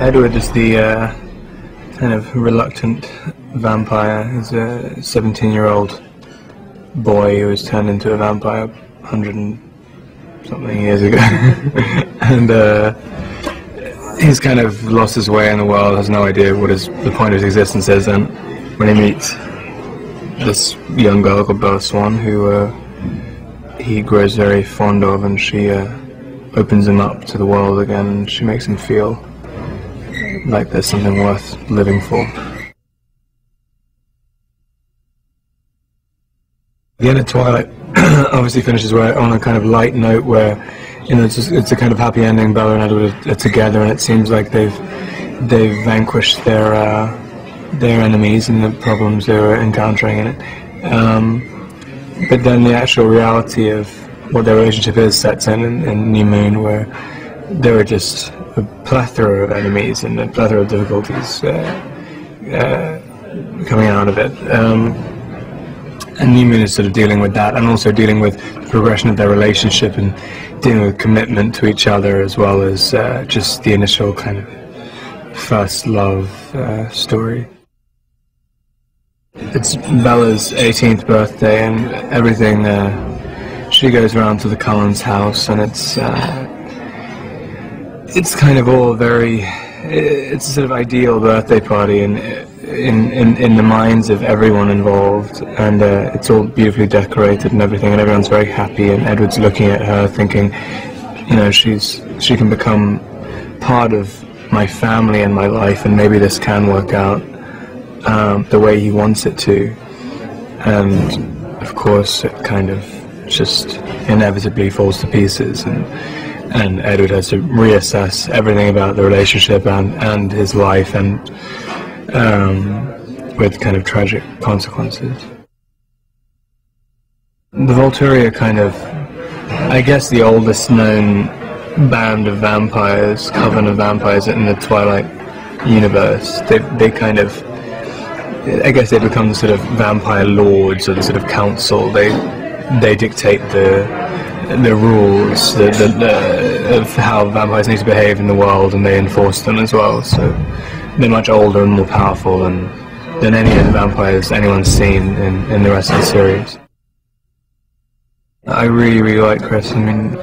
Edward is the kind of reluctant vampire. He's a 17-year-old boy who was turned into a vampire 100 and something years ago. And he's kind of lost his way in the world, has no idea what the point of his existence is, and when he meets this young girl called Bella Swan, who he grows very fond of, and she opens him up to the world again, and she makes him feel like there's something worth living for. The end of Twilight obviously finishes on a kind of light note where, you know, it's a kind of happy ending. Bella and Edward are together, and it seems like they've vanquished their enemies and the problems they were encountering in it. But then the actual reality of what their relationship is sets in New Moon, where there are just a plethora of enemies and a plethora of difficulties coming out of it. And New Moon is sort of dealing with that, and also dealing with the progression of their relationship and dealing with commitment to each other, as well as just the initial kind of first love story. It's Bella's 18th birthday, and everything, she goes around to the Cullens' house, and it's kind of all very, it's a sort of ideal birthday party in the minds of everyone involved, and it's all beautifully decorated and everything, and everyone's very happy, and Edward's looking at her thinking, you know, she can become part of my family and my life, and maybe this can work out the way he wants it to. And of course it kind of just inevitably falls to pieces, and Edward has to reassess everything about the relationship and his life, and with kind of tragic consequences. The Volturi are kind of, I guess, the oldest known band of vampires, coven of vampires in the Twilight universe. They kind of, I guess they become the sort of vampire lords, or the sort of council. They dictate the rules of how vampires need to behave in the world, and they enforce them as well. So they're much older and more powerful than any of the vampires anyone's seen in the rest of the series. I really like Chris. I mean,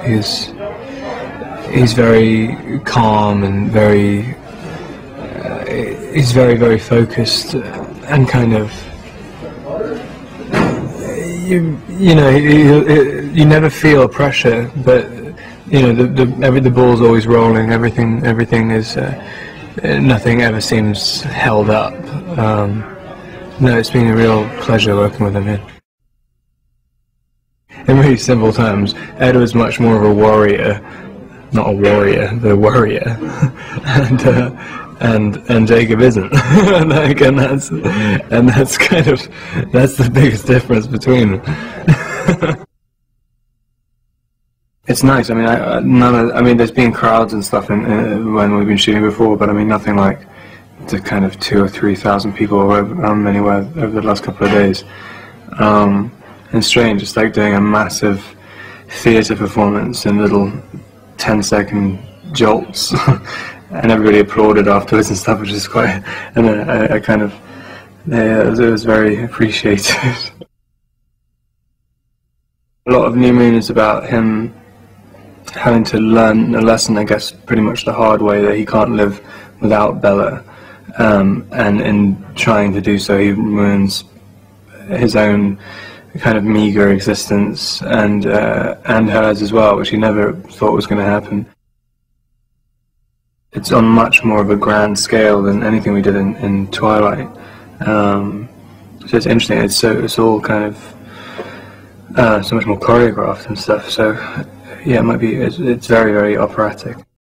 he's very calm and he's very focused, and kind of, you know, you never feel pressure, but you know, the ball's always rolling. Everything is, nothing ever seems held up. No, it's been a real pleasure working with him here. In really simple terms, Edward's much more of a warrior, not a warrior, but a worrier, and Jacob isn't. Like, and that's kind of, that's the biggest difference between them. It's nice. I mean, I mean, there's been crowds and stuff when we've been shooting before, but I mean, nothing like the kind of 2,000 or 3,000 people anywhere over the last couple of days. And strange, it's like doing a massive theatre performance in little 10-second jolts, and everybody applauded afterwards and stuff, which is quite, and I kind of, yeah, it was very appreciated. A lot of New Moon is about him having to learn a lesson, I guess, pretty much the hard way, that he can't live without Bella, and in trying to do so, he ruins his own kind of meager existence and hers as well, which he never thought was going to happen. It's on much more of a grand scale than anything we did in Twilight. So it's interesting. It's all kind of so much more choreographed and stuff. So yeah, it's very operatic.